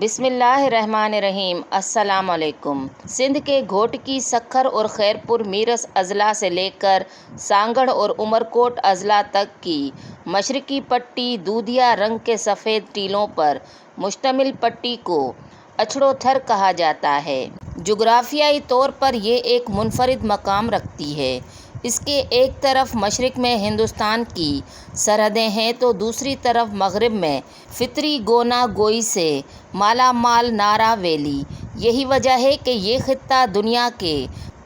بسم اللہ الرحمن الرحیم۔ السلام علیکم۔ سندھ کے گھوٹکی، سکھر اور خیرپور میرس اضلاع سے لے کر سانگڑ اور عمرکوٹ اضلاع تک کی مشرقی پٹی دودھیا رنگ کے سفید ٹیلوں پر مشتمل پٹی کو اچھڑو تھر کہا جاتا ہے۔ جغرافیائی طور پر یہ ایک منفرد مقام رکھتی ہے۔ اس کے ایک طرف مشرق میں ہندوستان کی سرحدیں ہیں تو دوسری طرف مغرب میں فطری گونا گوئی سے مالا مال نارا ویلی۔ یہی وجہ ہے کہ یہ خطہ دنیا کے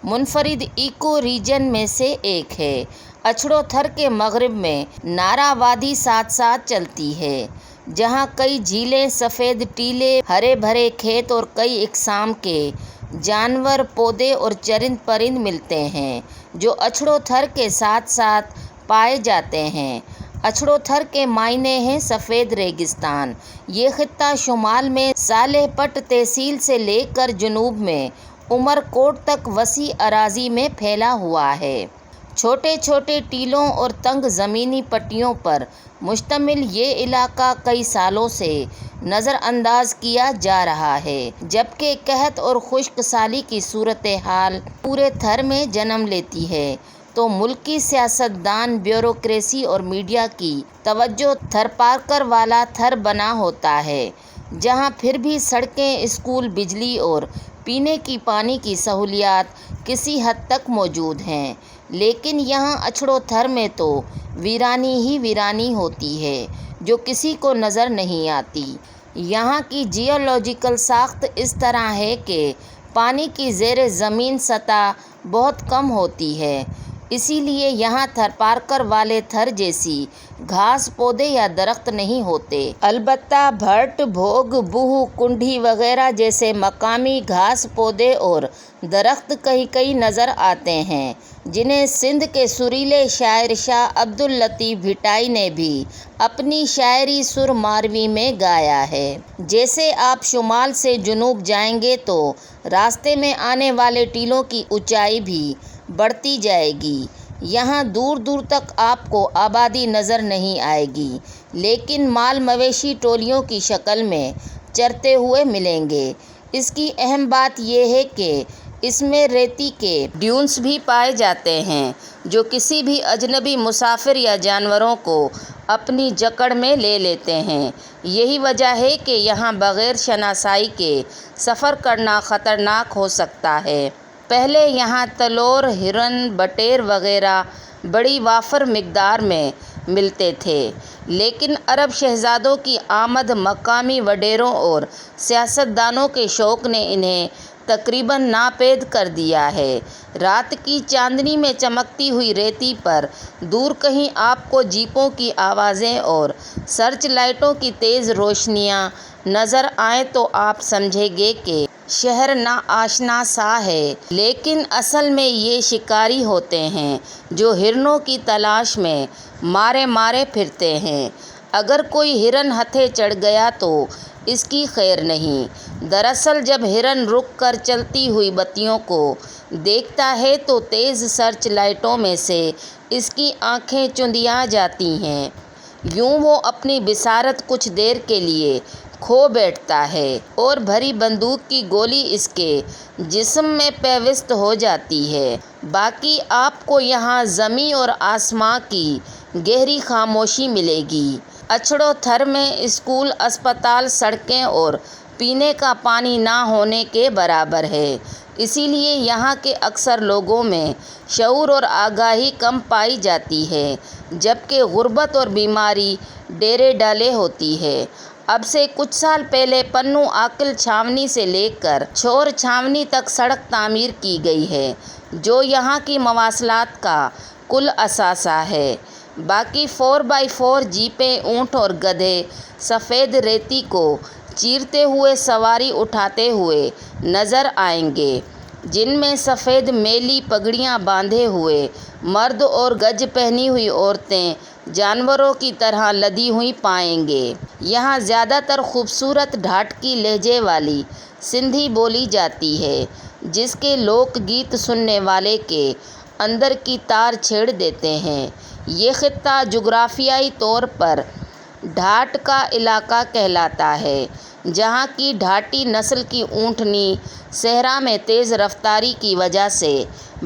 منفرد ایکو ریجن میں سے ایک ہے۔ اچھڑو تھر کے مغرب میں نارا وادی ساتھ ساتھ چلتی ہے، جہاں کئی جھیلیں، سفید ٹیلے، ہرے بھرے کھیت اور کئی اقسام کے جانور، پودے اور چرند پرند ملتے ہیں جو اچھڑو تھر کے ساتھ ساتھ پائے جاتے ہیں۔ اچھڑو تھر کے معنی ہیں سفید ریگستان۔ یہ خطہ شمال میں صالح پٹ تحصیل سے لے کر جنوب میں عمرکوٹ تک وسیع اراضی میں پھیلا ہوا ہے۔ چھوٹے چھوٹے ٹیلوں اور تنگ زمینی پٹیوں پر مشتمل یہ علاقہ کئی سالوں سے نظر انداز کیا جا رہا ہے، جبکہ قحط اور خشک سالی کی صورتحال پورے تھر میں جنم لیتی ہے تو ملکی سیاستدان، بیوروکریسی اور میڈیا کی توجہ تھرپارکر والا تھر بنا ہوتا ہے، جہاں پھر بھی سڑکیں، اسکول، بجلی اور پینے کی پانی کی سہولیات کسی حد تک موجود ہیں، لیکن یہاں اچھڑو تھر میں تو ویرانی ہی ویرانی ہوتی ہے جو کسی کو نظر نہیں آتی۔ یہاں کی جیولوجیکل ساخت اس طرح ہے کہ پانی کی زیر زمین سطح بہت کم ہوتی ہے، اسی لیے یہاں تھرپارکر والے تھر جیسی گھاس، پودے یا درخت نہیں ہوتے۔ البتہ بھرٹ، بھوگ، بوہ، کنڈھی وغیرہ جیسے مقامی گھاس، پودے اور درخت کہیں نظر آتے ہیں، جنہیں سندھ کے سریلے شاعر شاہ عبداللطیف بھٹائی نے بھی اپنی شاعری سر ماروی میں گایا ہے۔ جیسے آپ شمال سے جنوب جائیں گے تو راستے میں آنے والے ٹیلوں کی اونچائی بھی بڑھتی جائے گی۔ یہاں دور دور تک آپ کو آبادی نظر نہیں آئے گی، لیکن مال مویشی ٹولیوں کی شکل میں چرتے ہوئے ملیں گے۔ اس کی اہم بات یہ ہے کہ اس میں ریتی کے ڈیونز بھی پائے جاتے ہیں جو کسی بھی اجنبی مسافر یا جانوروں کو اپنی جکڑ میں لے لیتے ہیں۔ یہی وجہ ہے کہ یہاں بغیر شناسائی کے سفر کرنا خطرناک ہو سکتا ہے۔ پہلے یہاں تلور، ہرن، بٹیر وغیرہ بڑی وافر مقدار میں ملتے تھے، لیکن عرب شہزادوں کی آمد، مقامی وڈیروں اور سیاستدانوں کے شوق نے انہیں تقریباً ناپید کر دیا ہے۔ رات کی چاندنی میں چمکتی ہوئی ریتی پر دور کہیں آپ کو جیپوں کی آوازیں اور سرچ لائٹوں کی تیز روشنیاں نظر آئیں تو آپ سمجھیں گے کہ شہر ناآشنا سا ہے، لیکن اصل میں یہ شکاری ہوتے ہیں جو ہرنوں کی تلاش میں مارے مارے پھرتے ہیں۔ اگر کوئی ہرن ہتھے چڑھ گیا تو اس کی خیر نہیں۔ دراصل جب ہرن رک کر چلتی ہوئی بتیوں کو دیکھتا ہے تو تیز سرچ لائٹوں میں سے اس کی آنکھیں چندیا جاتی ہیں۔ یوں وہ اپنی بصارت کچھ دیر کے لیے کھو بیٹھتا ہے اور بھری بندوق کی گولی اس کے جسم میں پیوست ہو جاتی ہے۔ باقی آپ کو یہاں زمیں اور آسماں کی گہری خاموشی ملے گی۔ اچھڑو تھر میں اسکول، اسپتال، سڑکیں اور پینے کا پانی نہ ہونے کے برابر ہے۔ اسی لیے یہاں کے اکثر لوگوں میں شعور اور آگاہی کم پائی جاتی ہے، جبکہ غربت اور بیماری ڈیرے ڈالے ہوتی ہے۔ اب سے کچھ سال پہلے پنو عاقل چھاونی سے لے کر چھور چھاونی تک سڑک تعمیر کی گئی ہے، جو یہاں کی مواصلات کا کل اثاثہ ہے۔ باقی 4x4 جیپیں، اونٹ اور گدھے سفید ریتی کو چیرتے ہوئے سواری اٹھاتے ہوئے نظر آئیں گے، جن میں سفید میلی پگڑیاں باندھے ہوئے مرد اور گج پہنی ہوئی عورتیں جانوروں کی طرح لدی ہوئی پائیں گے۔ یہاں زیادہ تر خوبصورت ڈھاٹکی لہجے والی سندھی بولی جاتی ہے، جس کے لوک گیت سننے والے کے اندر کی تار چھیڑ دیتے ہیں۔ یہ خطہ جغرافیائی طور پر ڈھاٹ کا علاقہ کہلاتا ہے، جہاں کی ڈھاٹی نسل کی اونٹنی صحرا میں تیز رفتاری کی وجہ سے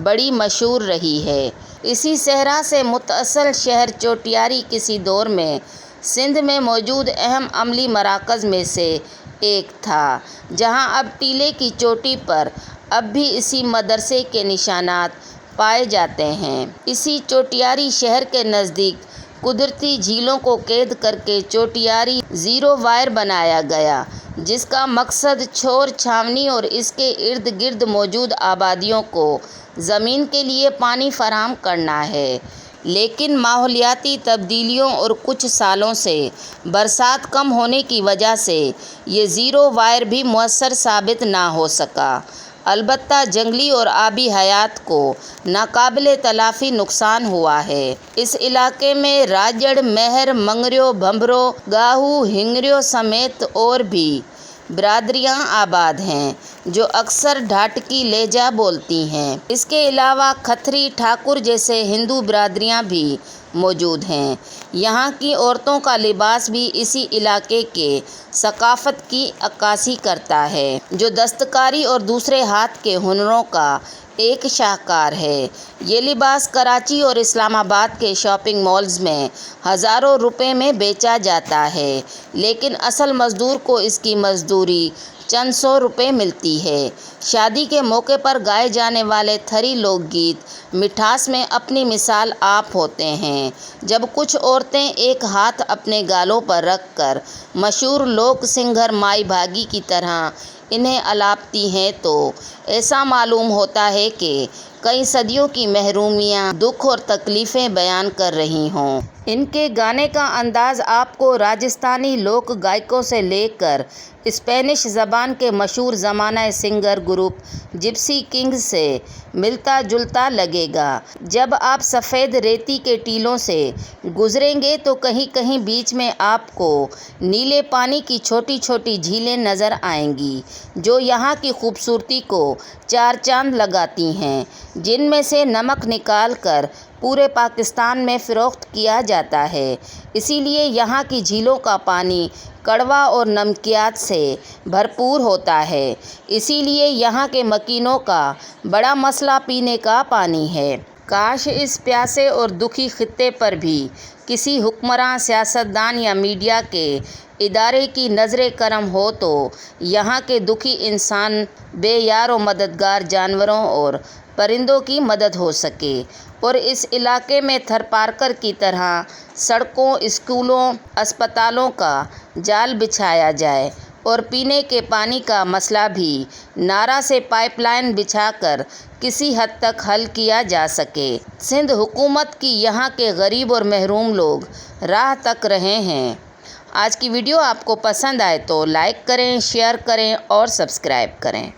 بڑی مشہور رہی ہے۔ اسی صحرا سے متصل شہر چوٹیاری کسی دور میں سندھ میں موجود اہم عملی مراکز میں سے ایک تھا، جہاں اب ٹیلے کی چوٹی پر اب بھی اسی مدرسے کے نشانات پائے جاتے ہیں۔ اسی چوٹیاری شہر کے نزدیک قدرتی جھیلوں کو قید کر کے چوٹیاری ریزروائر بنایا گیا، جس کا مقصد چھور چھاونی اور اس کے ارد گرد موجود آبادیوں کو زمین کے لیے پانی فراہم کرنا ہے۔ لیکن ماحولیاتی تبدیلیوں اور کچھ سالوں سے برسات کم ہونے کی وجہ سے یہ ریزروائر بھی مؤثر ثابت نہ ہو سکا۔ البتہ جنگلی اور آبی حیات کو ناقابل تلافی نقصان ہوا ہے۔ اس علاقے میں راجڑ، مہر، منگریو، بھمرو، گاہو، ہنگریو سمیت اور بھی برادریاں آباد ہیں جو اکثر ڈھاٹکی لہجہ بولتی ہیں۔ اس کے علاوہ کھتری، ٹھاکر جیسے ہندو برادریاں بھی موجود ہیں۔ یہاں کی عورتوں کا لباس بھی اسی علاقے کے ثقافت کی عکاسی کرتا ہے، جو دستکاری اور دوسرے ہاتھ کے ہنروں کا ایک شاہکار ہے۔ یہ لباس کراچی اور اسلام آباد کے شاپنگ مالز میں ہزاروں روپے میں بیچا جاتا ہے، لیکن اصل مزدور کو اس کی مزدوری چند سو روپے ملتی ہے۔ شادی کے موقع پر گائے جانے والے تھری لوک گیت مٹھاس میں اپنی مثال آپ ہوتے ہیں۔ جب کچھ عورتیں ایک ہاتھ اپنے گالوں پر رکھ کر مشہور لوک سنگر مائی بھاگی کی طرح انہیں الاپتی ہیں تو ایسا معلوم ہوتا ہے کہ کئی صدیوں کی محرومیاں، دکھ اور تکلیفیں بیان کر رہی ہوں۔ ان کے گانے کا انداز آپ کو راجستھانی لوک گائکوں سے لے کر اسپینش زبان کے مشہور زمانہ سنگر گروپ جپسی کنگز سے ملتا جلتا لگے گا۔ جب آپ سفید ریتی کے ٹیلوں سے گزریں گے تو کہیں کہیں بیچ میں آپ کو نیلے پانی کی چھوٹی چھوٹی جھیلیں نظر آئیں گی، جو یہاں کی خوبصورتی کو چار چاند لگاتی ہیں، جن میں سے نمک نکال کر پورے پاکستان میں فروخت کیا جاتا ہے۔ اسی لیے یہاں کی جھیلوں کا پانی کڑوا اور نمکیات سے بھرپور ہوتا ہے۔ اسی لیے یہاں کے مکینوں کا بڑا مسئلہ پینے کا پانی ہے۔ کاش اس پیاسے اور دکھی خطے پر بھی کسی حکمراں، سیاستدان یا میڈیا کے ادارے کی نظر کرم ہو تو یہاں کے دکھی انسان، بے یار و مددگار جانوروں اور پرندوں کی مدد ہو سکے، اور اس علاقے میں تھرپارکر کی طرح سڑکوں، اسکولوں، اسپتالوں کا جال بچھایا جائے اور پینے کے پانی کا مسئلہ بھی نارا سے پائپ لائن بچھا کر کسی حد تک حل کیا جا سکے۔ سندھ حکومت کی یہاں کے غریب اور محروم لوگ راہ تک رہے ہیں۔ آج کی ویڈیو آپ کو پسند آئے تو لائک کریں، شیئر کریں اور سبسکرائب کریں۔